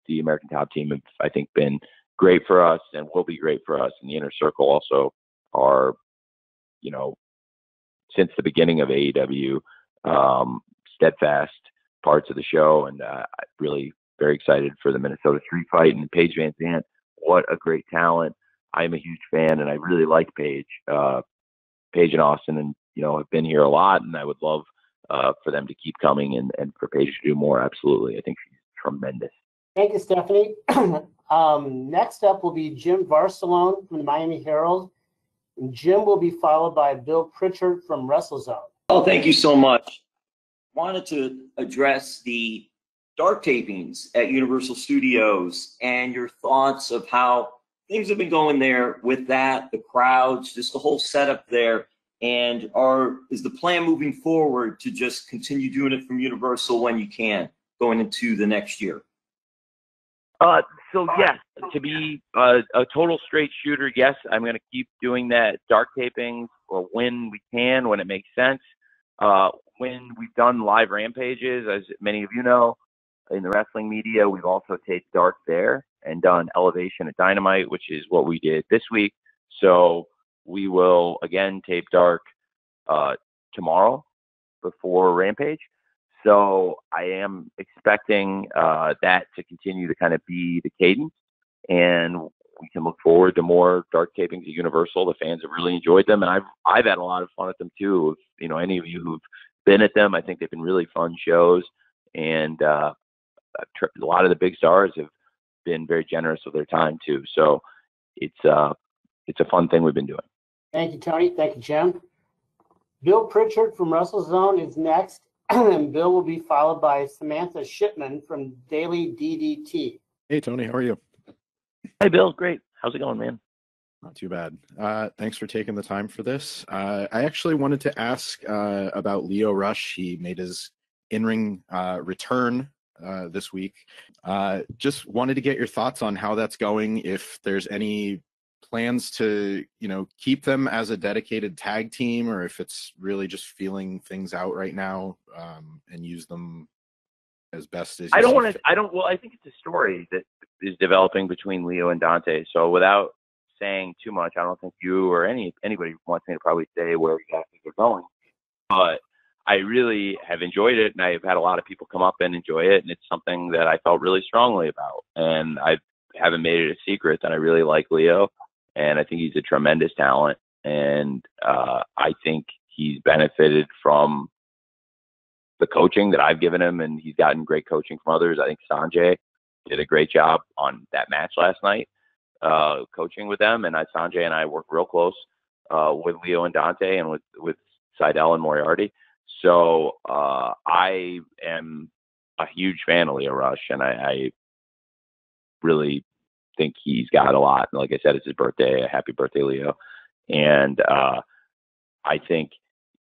the American Top Team have, I think, been great for us and will be great for us. And the Inner Circle also are, since the beginning of AEW, steadfast parts of the show. And really very excited for the Minnesota Street Fight and Paige Van Zandt. What a great talent. I'm a huge fan, and I really like Paige. Paige and Austin, and have been here a lot, and I would love for them to keep coming and for Paige to do more. Absolutely. I think she's tremendous. Thank you, Stephanie. Next up will be Jim Barcelone from the Miami Herald. And Jim will be followed by Bill Pritchard from WrestleZone. Oh, thank you so much. Wanted to address the dark tapings at Universal Studios and your thoughts of how things have been going there with that, the crowds, just the whole setup there. And is the plan moving forward to just continue doing it from Universal when you can, going into the next year? So yes, to be a total straight shooter, yes, I'm going to keep doing that dark tapings or when we can, when it makes sense. When we've done live rampages, as many of you know, in the wrestling media, we've also taped dark there and done elevation at Dynamite, which is what we did this week. So we will again tape dark tomorrow before Rampage. So I am expecting that to continue to kind of be the cadence, and we can look forward to more dark tapings at Universal. The fans have really enjoyed them, and I've had a lot of fun at them too. If, any of you who've been at them, I think they've been really fun shows, and a lot of the big stars have been very generous with their time too. So it's a fun thing we've been doing. Thank you, Tony. Thank you, Jim. Bill Pritchard from WrestleZone is next, and Bill will be followed by Samantha Shipman from Daily DDT. Hey, Tony, how are you? Hey, Bill. Great. How's it going, man? Not too bad. Thanks for taking the time for this. I actually wanted to ask about Lio Rush. He made his in-ring return this week. Just wanted to get your thoughts on how that's going, if there's any plans to, keep them as a dedicated tag team, or if it's really just feeling things out right now and use them as best as you well, I think it's a story that is developing between Lio and Dante. So without saying too much, I don't think you or anybody wants me to probably say where exactly they're going. But I really have enjoyed it, and I've had a lot of people come up and enjoy it, and it's something that I felt really strongly about. And I haven't made it a secret that I really like Lio, and I think he's a tremendous talent. And I think he's benefited from the coaching that I've given him, and he's gotten great coaching from others. I think Sanjay did a great job on that match last night, coaching with them. And Sanjay and I work real close with Lio and Dante, and with Seidel and Moriarty. So I am a huge fan of Lio Rush, and I really think he's got a lot. And like I said, it's his birthday. Happy birthday, Lio. And I think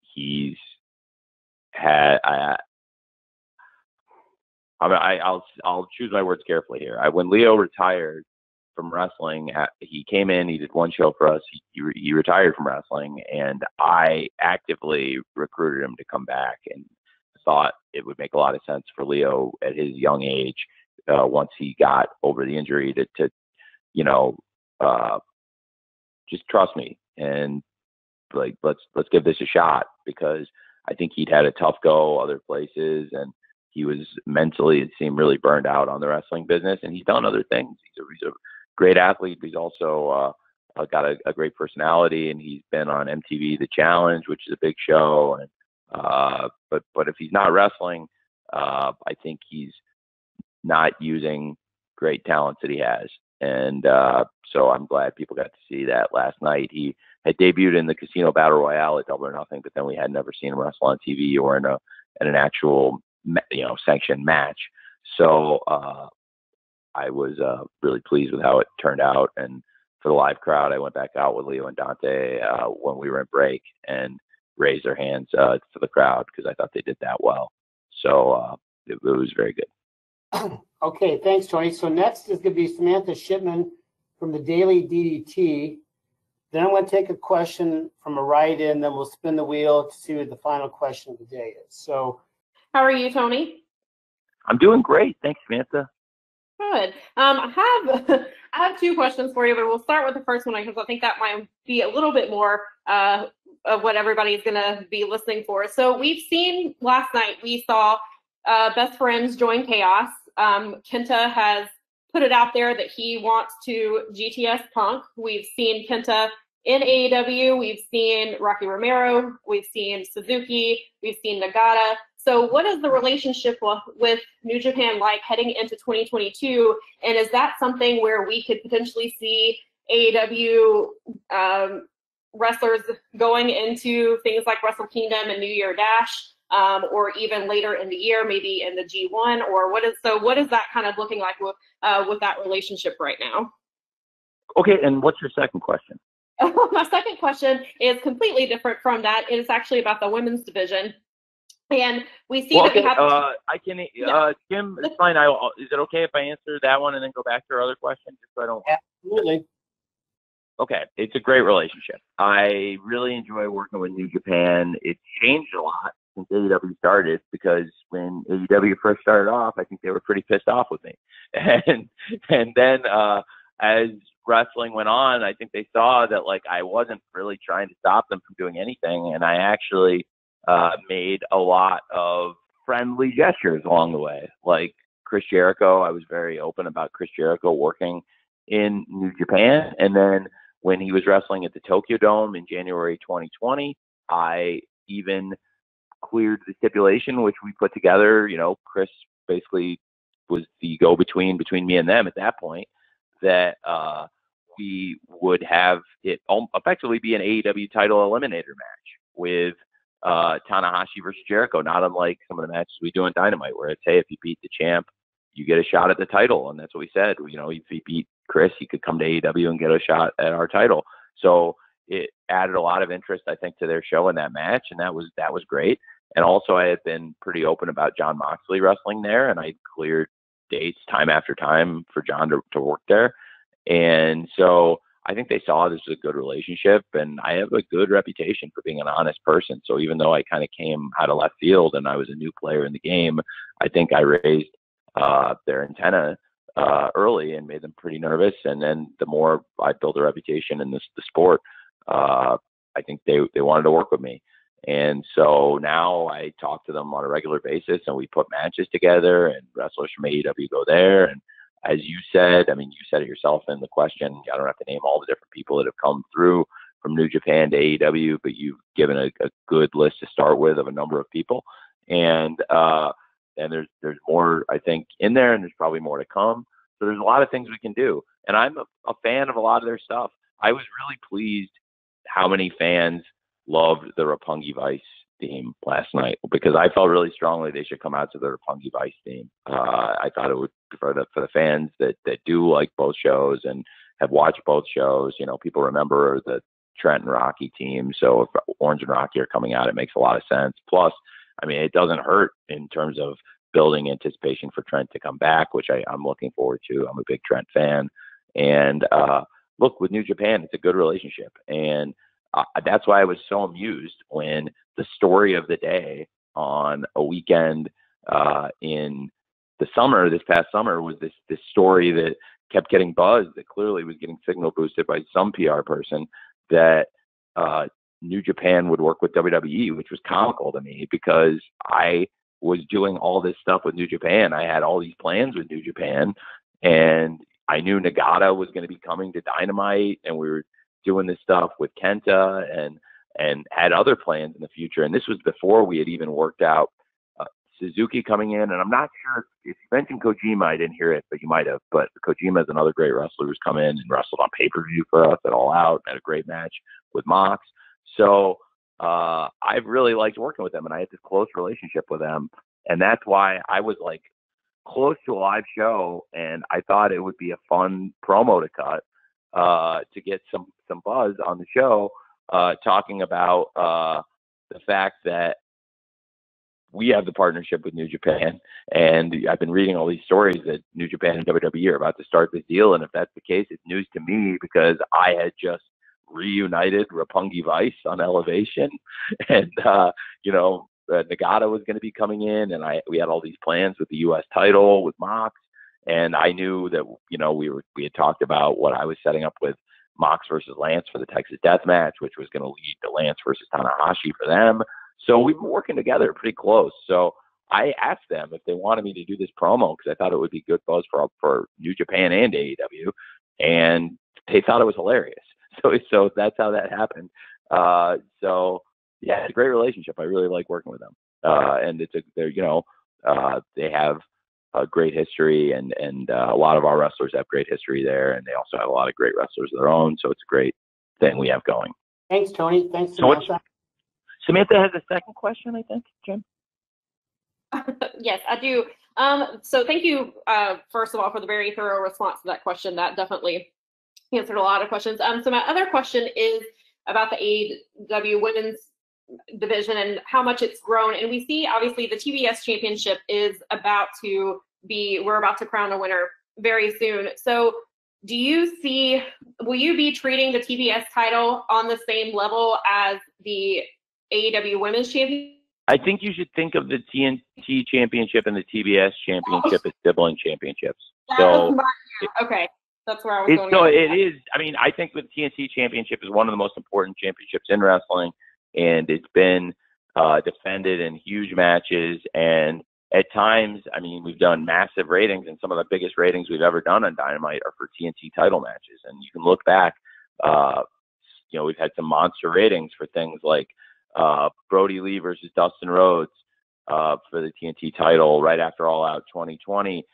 he's had. I'll choose my words carefully here. When Lio retired from wrestling, he came in, he did one show for us. He retired from wrestling, and I actively recruited him to come back, and thought it would make a lot of sense for Lio at his young age, once he got over the injury, to just trust me and let's give this a shot, because I think he'd had a tough go other places, and he was mentally, it seemed, really burned out on the wrestling business. And he's done other things. He's a great athlete, but he's also got a great personality, and he's been on MTV The Challenge, which is a big show. And but if he's not wrestling, I think he's not using great talents that he has. And so I'm glad people got to see that last night. He had debuted in the Casino Battle Royale at Double or Nothing, but then we had never seen him wrestle on TV or in an actual sanctioned match. So I was really pleased with how it turned out. And for the live crowd, I went back out with Lio and Dante when we were in break and raised their hands for the crowd, because I thought they did that well. So it was very good. Okay, thanks, Tony. So next is going to be Samantha Shipman from the Daily DDT. Then I'm going to take a question from a write-in, then we'll spin the wheel to see what the final question of the day is. So, how are you, Tony? I'm doing great. Thanks, Samantha. Good. I have two questions for you, but we'll start with the first one because I think that might be a little bit more of what everybody's going to be listening for. So we've seen last night, we saw Best Friends join Chaos. Kenta has put it out there that he wants to GTS Punk. We've seen Kenta in AEW. We've seen Rocky Romero. We've seen Suzuki. We've seen Nagata. So what is the relationship with New Japan like heading into 2022? And is that something where we could potentially see AEW wrestlers going into things like Wrestle Kingdom and New Year Dash? Or even later in the year, maybe in the G1, or what is that kind of looking like with that relationship right now? Okay, and what's your second question? My second question is completely different from that. It is actually about the women's division, and we see that we have. Jim, it's fine. Is it okay if I answer that one and then go back to our other question, just so I don't? Absolutely. Okay, it's a great relationship. I really enjoy working with New Japan. It's changed a lot since AEW started, because when AEW first started off, I think they were pretty pissed off with me. And then as wrestling went on, I think they saw that I wasn't really trying to stop them from doing anything, and I actually made a lot of friendly gestures along the way. Like Chris Jericho, I was very open about Chris Jericho working in New Japan, and then when he was wrestling at the Tokyo Dome in January 2020, I even cleared the stipulation, which we put together. Chris basically was the go-between between me and them at that point, that we would have it effectively be an AEW title eliminator match with Tanahashi versus Jericho, not unlike some of the matches we do in Dynamite, where it's, hey, if you beat the champ, you get a shot at the title. And that's what we said. You know, if he beat Chris, he could come to AEW and get a shot at our title. So it added a lot of interest, I think, to their show in that match, and that was great. And also, I had been pretty open about Jon Moxley wrestling there, and I cleared dates time after time for John to work there. And so I think they saw this as a good relationship, and I have a good reputation for being an honest person. So even though I kind of came out of left field and I was a new player in the game, I think I raised their antenna early and made them pretty nervous. And then the more I built a reputation in the sport, I think they wanted to work with me. And so now I talk to them on a regular basis, and we put matches together, and wrestlers from AEW go there. And as you said, I mean, you said it yourself in the question, I don't have to name all the different people that have come through from New Japan to AEW, but you've given a good list to start with of a number of people. And there's more, I think, in there, and there's probably more to come. So there's a lot of things we can do. And I'm a fan of a lot of their stuff. I was really pleased how many fans loved the Roppongi Vice theme last night, because I felt really strongly they should come out to the Roppongi Vice theme. I thought it would, for the fans that do like both shows and have watched both shows, you know, people remember the Trent and Rocky team. So if Orange and Rocky are coming out, it makes a lot of sense. Plus, I mean, it doesn't hurt in terms of building anticipation for Trent to come back, which I'm looking forward to. I'm a big Trent fan. And look, with New Japan, it's a good relationship. And that's why I was so amused when the story of the day on a weekend in the summer, this past summer, was this story that kept getting buzzed, that clearly was getting signal boosted by some PR person, that New Japan would work with WWE, which was comical to me, because I was doing all this stuff with New Japan. I had all these plans with New Japan, and I knew Nagata was going to be coming to Dynamite, and we were doing this stuff with Kenta and had other plans in the future. And this was before we had even worked out Suzuki coming in. And I'm not sure if you mentioned Kojima, I didn't hear it, but you might have. But Kojima is another great wrestler who's come in and wrestled on pay-per-view for us at All Out, had a great match with Mox. So I've really liked working with them, and I had this close relationship with them. And that's why I was like close to a live show, and I thought it would be a fun promo to cut to get some buzz on the show, talking about the fact that we have the partnership with New Japan. And I've been reading all these stories that New Japan and WWE are about to start this deal. And if that's the case, it's news to me, because I had just reunited Roppongi Vice on Elevation. And, you know, Nagata was going to be coming in, and we had all these plans with the U.S. title with Mox. And I knew that, you know, we had talked about what I was setting up with Mox versus Lance for the Texas Death Match, which was going to lead to Lance versus Tanahashi for them. So we were working together pretty close. So I asked them if they wanted me to do this promo, because I thought it would be good buzz for New Japan and AEW, and they thought it was hilarious. So that's how that happened. So yeah, it's a great relationship. I really like working with them, and they have a great history, and a lot of our wrestlers have great history there, and they also have a lot of great wrestlers of their own. So it's a great thing we have going. Thanks, Tony. Thanks, Samantha. Samantha has a second question, I think, Jim. Yes, I do. So thank you, first of all, for the very thorough response to that question. That definitely answered a lot of questions. So my other question is about the AEW women's division and how much it's grown. And we see, obviously, the TBS championship we're about to crown a winner very soon. So will you be treating the TBS title on the same level as the AEW women's championship? I think you should think of the TNT championship and the TBS championship as sibling championships. Okay. That's where I was going. So it is. I mean, I think the TNT championship is one of the most important championships in wrestling, and it's been defended in huge matches. And at times, I mean, we've done massive ratings, and some of the biggest ratings we've ever done on Dynamite are for TNT title matches. And you can look back, we've had some monster ratings for things like Brody Lee versus Dustin Rhodes for the TNT title right after All Out 2020.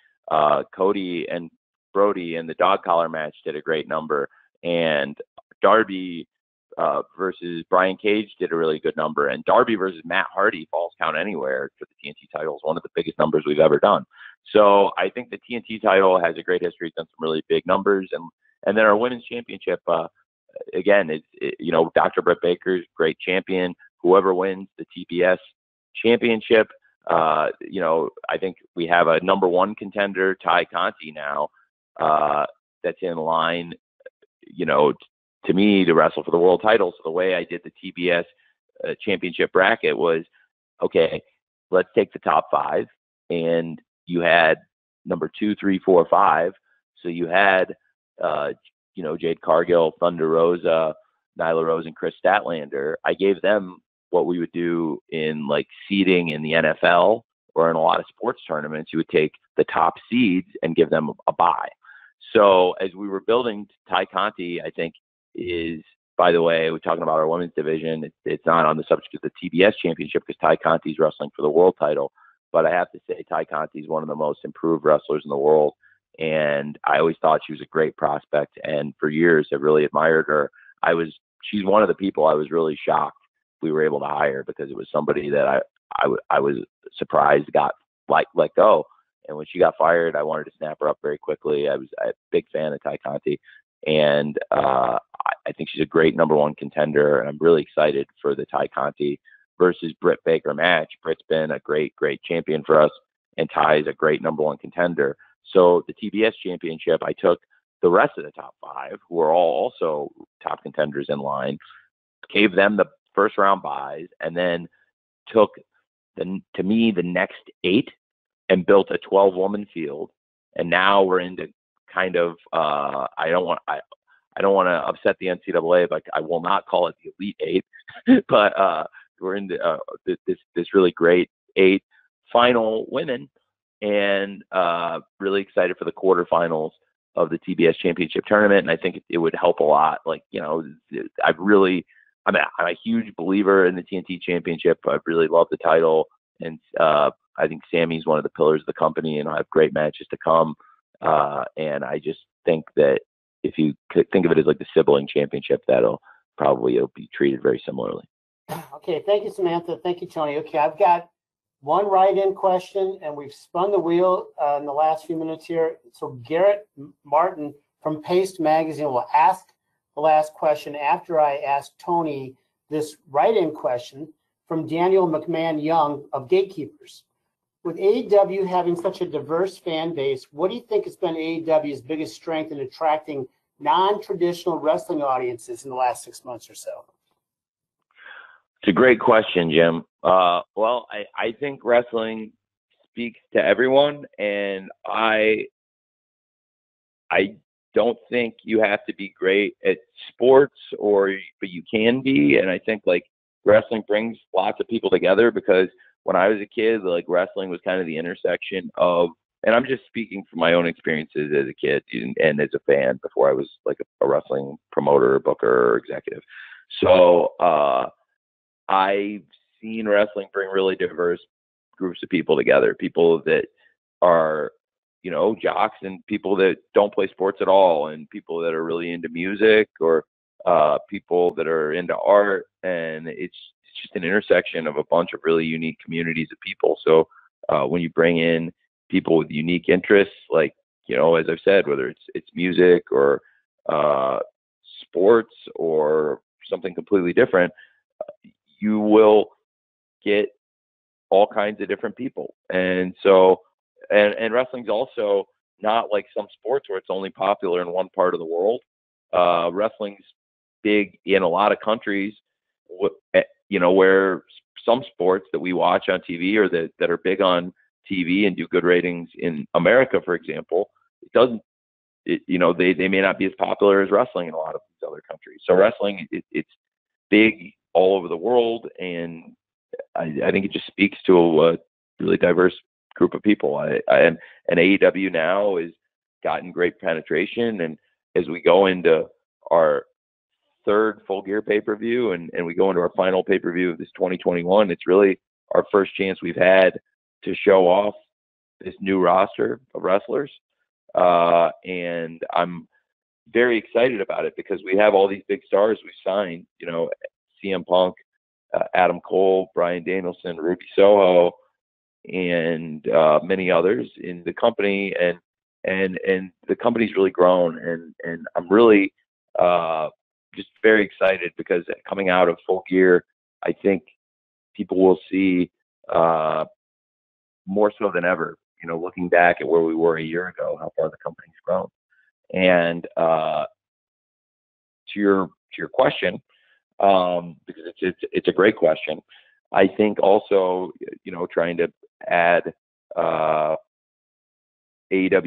Cody and Brody in the dog collar match did a great number. and Darby versus Brian Cage did a really good number, and Darby versus Matt Hardy, Falls Count Anywhere for the TNT title, is one of the biggest numbers we've ever done. So I think the TNT title has a great history, done some really big numbers, and then our women's championship, again, Dr. Britt Baker's great champion. Whoever wins the TBS championship, I think we have a number one contender, Ty Conti now, that's in line, to me, to wrestle for the world title. So the way I did the TBS championship bracket was, okay, let's take the top 5, and you had number 2, 3, 4, 5. So you had, Jade Cargill, Thunder Rosa, Nyla Rose, and Chris Statlander. I gave them what we would do in like seeding in the NFL or in a lot of sports tournaments. You would take the top seeds and give them a bye. So as we were building, Ty Conti, I think, is, by the way, we're talking about our women's division. It's not on the subject of the TBS championship because Ty Conti's wrestling for the world title. But I have to say, Ty Conti is one of the most improved wrestlers in the world. And I always thought she was a great prospect. And for years, I really admired her. She's one of the people I was really shocked we were able to hire, because it was somebody that I was surprised got let go. And when she got fired, I wanted to snap her up very quickly. I'm a big fan of Ty Conti. And I think she's a great number one contender, and I'm really excited for the Ty Conti versus Britt Baker match. Britt's been a great champion for us, and Ty is a great number one contender. So the TBS championship, I took the rest of the top 5, who are all also top contenders in line, gave them the first round buys, and then took the next 8 and built a 12-woman field. And now we're into kind of I don't want to upset the NCAA, but I will not call it the Elite 8, but we're into this really great 8 final women, and really excited for the quarterfinals of the TBS championship tournament. And I think it would help a lot. I'm a huge believer in the TNT championship. I really love the title, and I think Sammy's one of the pillars of the company, and I'll have great matches to come. And I just think that if you could think of it as like the sibling championship, it'll be treated very similarly. Okay, thank you, Samantha. Thank you, Tony. Okay, I've got one write-in question, and we've spun the wheel in the last few minutes here. So Garrett Martin from Paste Magazine will ask the last question after I ask Tony this write-in question from Daniel McMahon Young of Gatekeepers. With AEW having such a diverse fan base, what do you think has been AEW's biggest strength in attracting non-traditional wrestling audiences in the last 6 months or so? It's a great question, Jim. Well, I think wrestling speaks to everyone, and I don't think you have to be great at sports, but you can be. And I think wrestling brings lots of people together, because when I was a kid, wrestling was kind of the intersection of, and I'm just speaking from my own experiences as a kid and as a fan before I was a wrestling promoter, booker, or executive. So I've seen wrestling bring really diverse groups of people together, people that are, jocks, and people that don't play sports at all, and people that are really into music, or people that are into art. And it's just an intersection of a bunch of really unique communities of people. So when you bring in people with unique interests, as I've said, whether it's music or sports or something completely different, you will get all kinds of different people. And so, and wrestling's also not like some sports where it's only popular in one part of the world. Wrestling's big in a lot of countries, where some sports that we watch on TV or that are big on TV and do good ratings in America, for example, they may not be as popular as wrestling in a lot of these other countries. So wrestling, it's big all over the world, and I think it just speaks to a really diverse group of people. And AEW now has gotten great penetration, and as we go into our third Full Gear pay-per-view and we go into our final pay-per-view of this 2021, it's really our first chance we've had to show off this new roster of wrestlers. And I'm very excited about it because we have all these big stars we signed, you know, CM Punk, Adam Cole, Bryan Danielson, Ruby Soho, and many others in the company, and the company's really grown, and I'm really just very excited because coming out of Full Gear, I think people will see more so than ever, you know, looking back at where we were a year ago, how far the company's grown. And to your question, because it's a great question. I think also, you know, trying to add AEW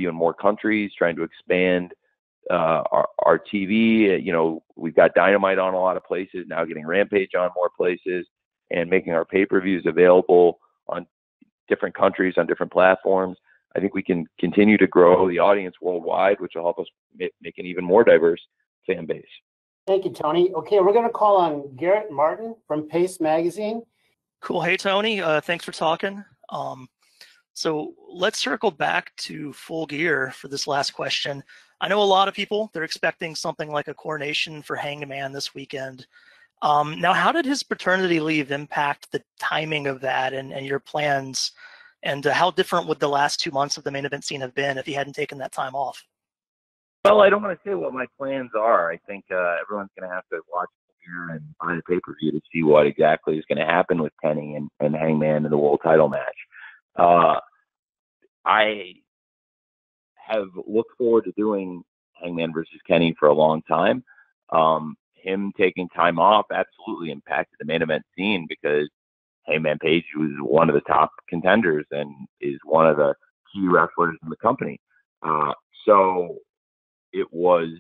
in more countries, trying to expand our TV. You know, we've got Dynamite on a lot of places now, getting Rampage on more places, and making our pay-per-views available on different countries, on different platforms. I think we can continue to grow the audience worldwide, which will help us make an even more diverse fan base. Thank you, Tony. Okay, we're going to call on Garrett Martin from Pace Magazine. Cool. Hey, Tony. Thanks for talking. So let's circle back to Full Gear for this last question. I know a lot of people, they're expecting something like a coronation for Hangman this weekend. Now, how did his paternity leave impact the timing of that and your plans? And how different would the last 2 months of the main event scene have been if he hadn't taken that time off? Well, I don't want to say what my plans are. I think everyone's going to have to watch here and buy the pay-per-view to see what exactly is going to happen with Kenny and Hangman in the world title match. I have looked forward to doing Hangman versus Kenny for a long time. Him taking time off absolutely impacted the main event scene because Hangman Page was one of the top contenders and is one of the key wrestlers in the company. So it was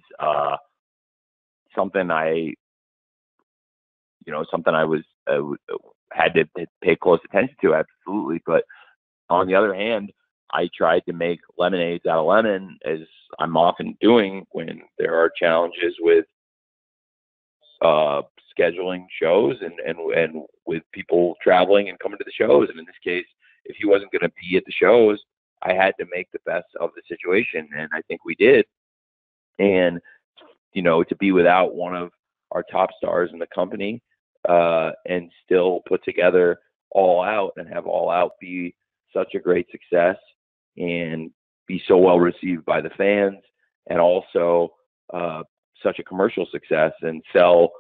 something I was had to pay close attention to, absolutely. But on the other hand, I tried to make lemonades out of lemon, as I'm often doing when there are challenges with scheduling shows and with people traveling and coming to the shows. And in this case, if he wasn't going to be at the shows, I had to make the best of the situation, and I think we did. And, you know, to be without one of our top stars in the company and still put together All Out and have All Out be such a great success and be so well received by the fans, and also such a commercial success and sell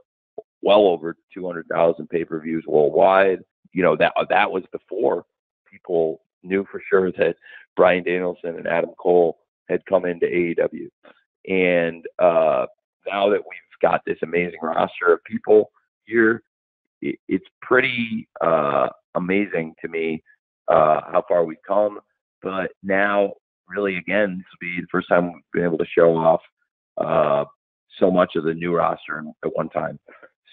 well over 200,000 pay-per-views worldwide. You know, that was before people knew for sure that Bryan Danielson and Adam Cole had come into AEW. And now that we've got this amazing roster of people here, it's pretty amazing to me how far we've come. But now, really, again, this will be the first time we've been able to show off so much of the new roster at one time.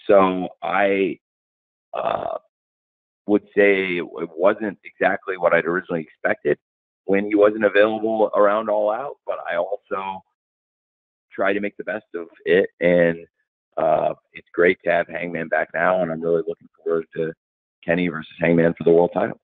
So I would say it wasn't exactly what I'd originally expected when he wasn't available around All Out, but I also try to make the best of it. And it's great to have Hangman back now, and I'm really looking forward to Kenny versus Hangman for the world title.